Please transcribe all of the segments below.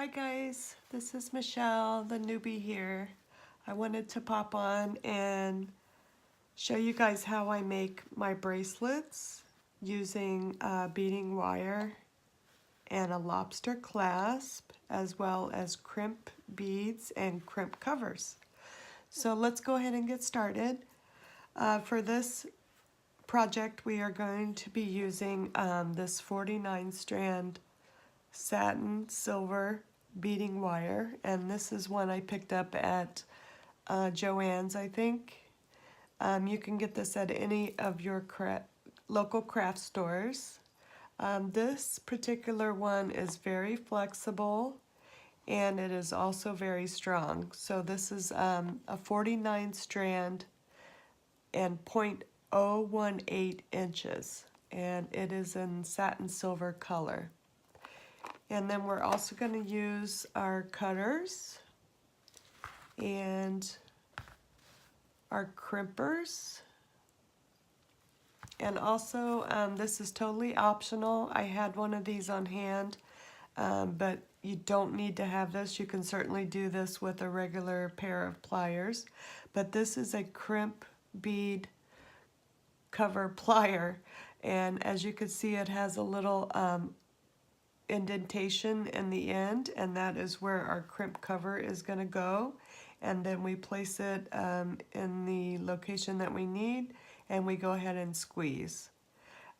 Hi guys, this is Michelle, the newbie here. I wanted to pop on and show you guys how I make my bracelets using beading wire and a lobster clasp, as well as crimp beads and crimp covers. So let's go ahead and get started. For this project, we are going to be using this 49 strand satin silver beading wire, and this is one I picked up at Joann's, I think. You can get this at any of your local craft stores. This particular one is very flexible and it is also very strong. So this is a 49 strand and 0.018 inches, and it is in satin silver color. And then we're also going to use our cutters and our crimpers. And also, this is totally optional. I had one of these on hand, but you don't need to have this. You can certainly do this with a regular pair of pliers. But this is a crimp bead cover plier. And as you can see, it has a little indentation in the end, and that is where our crimp cover is going to go. And then we place it in the location that we need, and we go ahead and squeeze.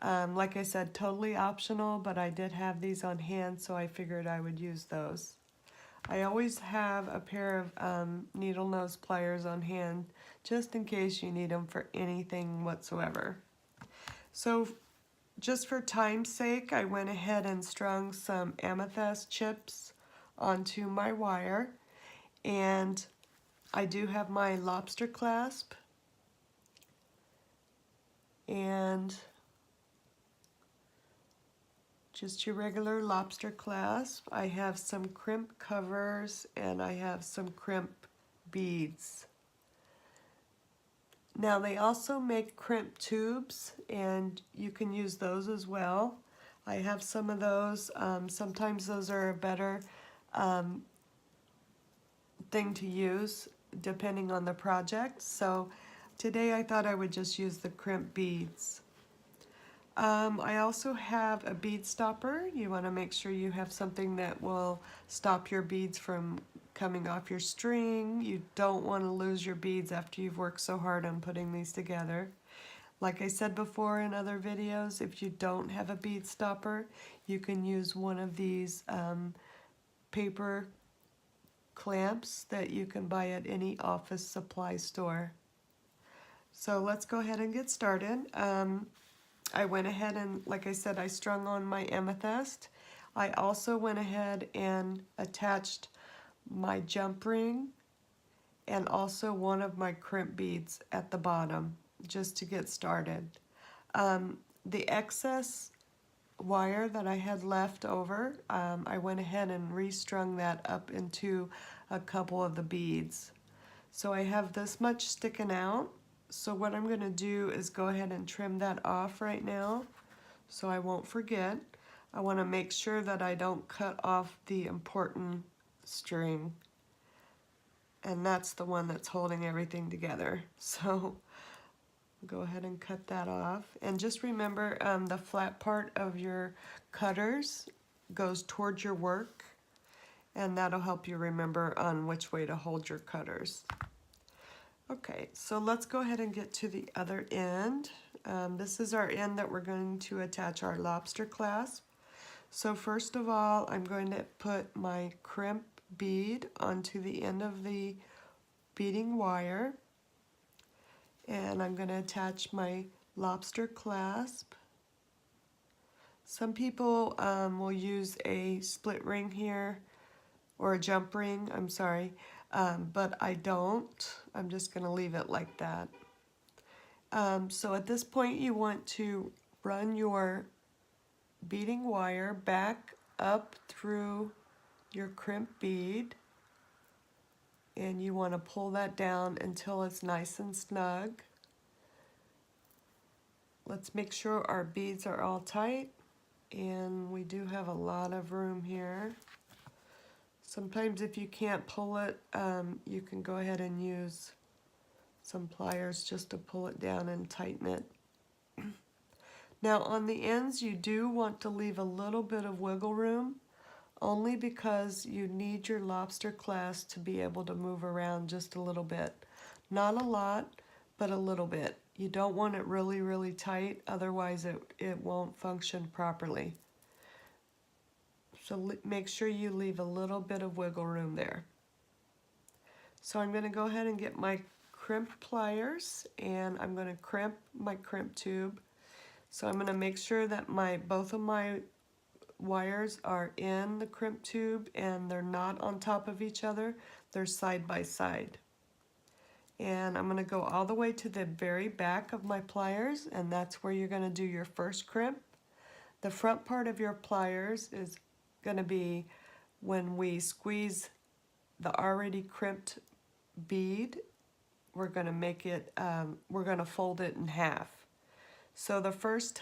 Like I said, totally optional, but I did have these on hand, so I figured I would use those. I always have a pair of needle nose pliers on hand, just in case you need them for anything whatsoever. So just for time's sake, I went ahead and strung some amethyst chips onto my wire, and I do have my lobster clasp and just your regular lobster clasp. I have some crimp covers and I have some crimp beads. Now they also make crimp tubes, and you can use those as well. I have some of those. Sometimes those are a better thing to use depending on the project. So today I thought I would just use the crimp beads. I also have a bead stopper. You want to make sure you have something that will stop your beads from coming off your string. You don't want to lose your beads after you've worked so hard on putting these together. Like I said before in other videos, if you don't have a bead stopper, you can use one of these paper clamps that you can buy at any office supply store. So let's go ahead and get started. I went ahead and, like I said, I strung on my amethyst. I also went ahead and attached my jump ring and also one of my crimp beads at the bottom, just to get started. The excess wire that I had left over, I went ahead and restrung that up into a couple of the beads. So I have this much sticking out. So what I'm going to do is go ahead and trim that off right now so I won't forget. I want to make sure that I don't cut off the important string, and that's the one that's holding everything together. So go ahead and cut that off. And just remember, the flat part of your cutters goes towards your work, and that'll help you remember on which way to hold your cutters. Okay, so let's go ahead and get to the other end. This is our end that we're going to attach our lobster clasp. So first of all, I'm going to put my crimp bead onto the end of the beading wire, and I'm going to attach my lobster clasp. Some people will use a split ring here, or a jump ring, I'm sorry, but I don't. I'm just going to leave it like that. So at this point you want to run your beading wire back up through your crimp bead, and you want to pull that down until it's nice and snug. Let's make sure our beads are all tight, and we do have a lot of room here. Sometimes if you can't pull it, you can go ahead and use some pliers just to pull it down and tighten it. Now on the ends you do want to leave a little bit of wiggle room, only because you need your lobster clasp to be able to move around just a little bit. Not a lot, but a little bit. You don't want it really, really tight, otherwise it won't function properly. So make sure you leave a little bit of wiggle room there. So I'm going to go ahead and get my crimp pliers, and I'm going to crimp my crimp tube. So I'm going to make sure that both of my wires are in the crimp tube and they're not on top of each other. They're side by side. And I'm going to go all the way to the very back of my pliers, and that's where you're going to do your first crimp. The front part of your pliers is going to be when we squeeze the already crimped bead. We're going to make it, we're going to fold it in half. So the first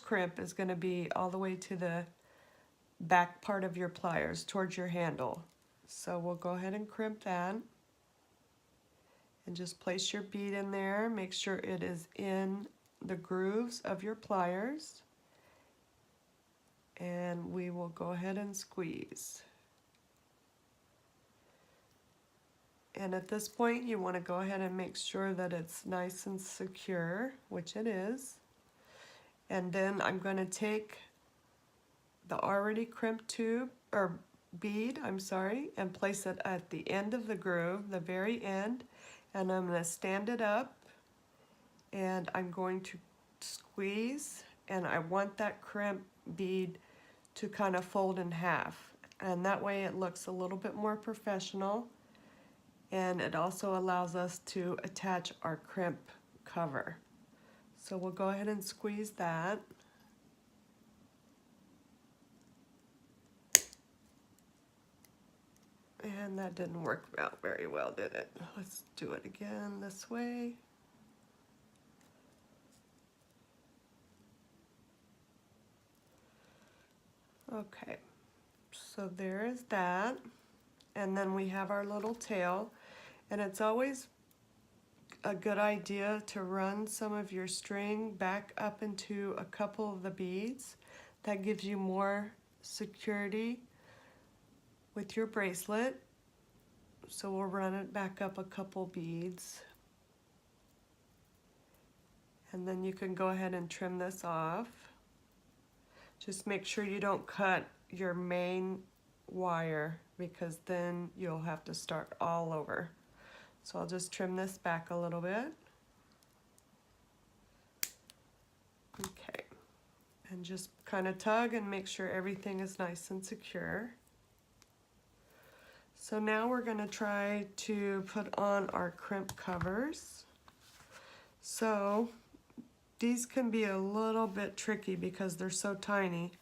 crimp is going to be all the way to the back part of your pliers towards your handle. So we'll go ahead and crimp that. And just place your bead in there. Make sure it is in the grooves of your pliers. And we will go ahead and squeeze. And at this point, you want to go ahead and make sure that it's nice and secure, which it is. And then I'm going to take the already crimped tube, or bead, I'm sorry, and place it at the end of the groove, the very end. And I'm going to stand it up, and I'm going to squeeze, and I want that crimp bead to kind of fold in half. And that way it looks a little bit more professional, and it also allows us to attach our crimp cover. So we'll go ahead and squeeze that. And that didn't work out very well, did it? Let's do it again this way. Okay, so there is that. And then we have our little tail. And it's always a good idea to run some of your string back up into a couple of the beads. That gives you more security with your bracelet. So we'll run it back up a couple beads. And then you can go ahead and trim this off. Just make sure you don't cut your main wire, because then you'll have to start all over. So I'll just trim this back a little bit. Okay. And just kind of tug and make sure everything is nice and secure. So now we're going to try to put on our crimp covers. So these can be a little bit tricky because they're so tiny.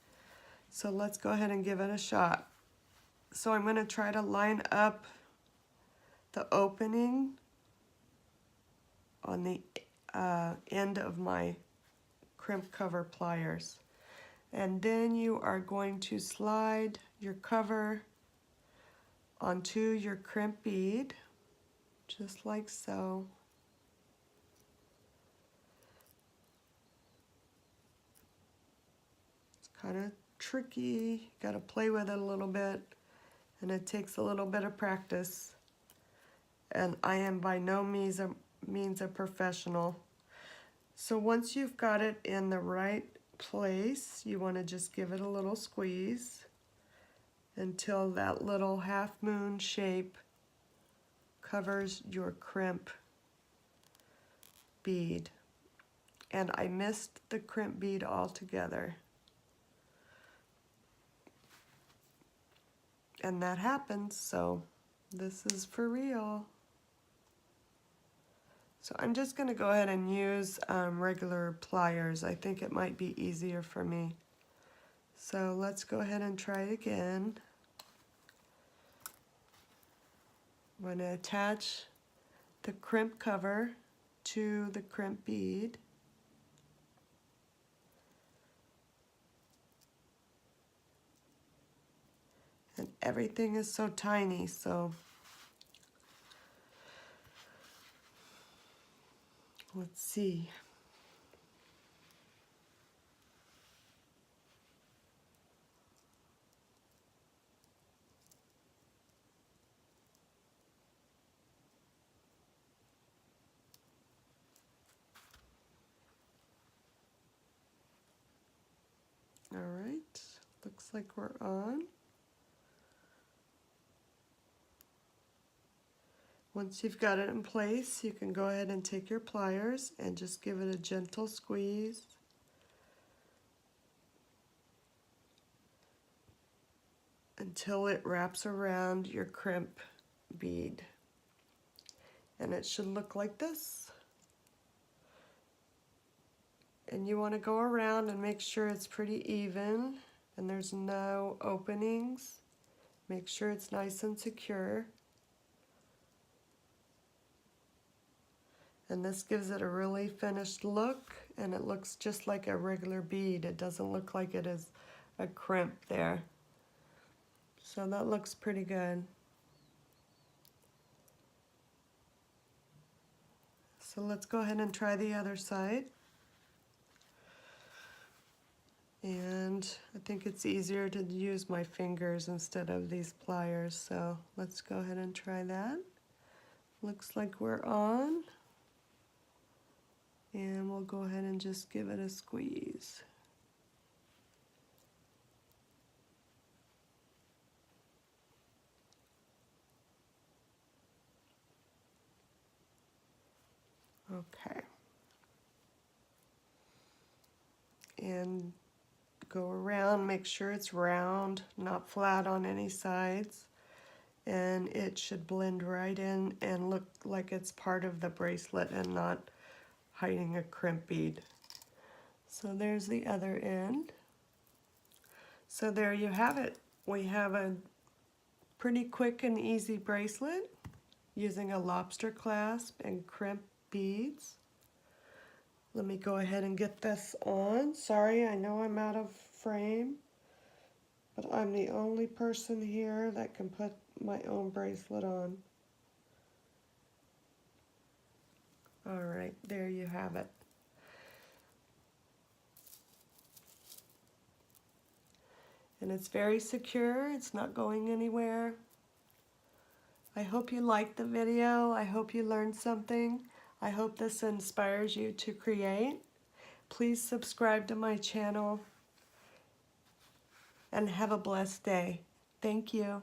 So let's go ahead and give it a shot. So I'm going to try to line up the opening on the end of my crimp cover pliers. And then you are going to slide your cover onto your crimp bead, just like so. It's kind of tricky, you gotta play with it a little bit, and it takes a little bit of practice. And I am by no means a professional. So once you've got it in the right place, you want to just give it a little squeeze until that little half moon shape covers your crimp bead. And I missed the crimp bead altogether. And that happens, so this is for real. So I'm just going to go ahead and use regular pliers. I think it might be easier for me. So let's go ahead and try it again. I'm going to attach the crimp cover to the crimp bead. And everything is so tiny, so let's see. All right, looks like we're on. Once you've got it in place, you can go ahead and take your pliers and just give it a gentle squeeze. Until it wraps around your crimp bead. And it should look like this. And you want to go around and make sure it's pretty even and there's no openings. Make sure it's nice and secure. And this gives it a really finished look, and it looks just like a regular bead. It doesn't look like it is a crimp there. So that looks pretty good. So let's go ahead and try the other side. And I think it's easier to use my fingers instead of these pliers, so let's go ahead and try that. Looks like we're on. And we'll go ahead and just give it a squeeze. Okay. And go around, make sure it's round, not flat on any sides. And it should blend right in and look like it's part of the bracelet and not hiding a crimp bead. So there's the other end. So there you have it. We have a pretty quick and easy bracelet using a lobster clasp and crimp beads. Let me go ahead and get this on. Sorry, I know I'm out of frame, but I'm the only person here that can put my own bracelet on. All right, there you have it. And it's very secure, it's not going anywhere. I hope you liked the video. I hope you learned something. I hope this inspires you to create. Please subscribe to my channel and have a blessed day. Thank you.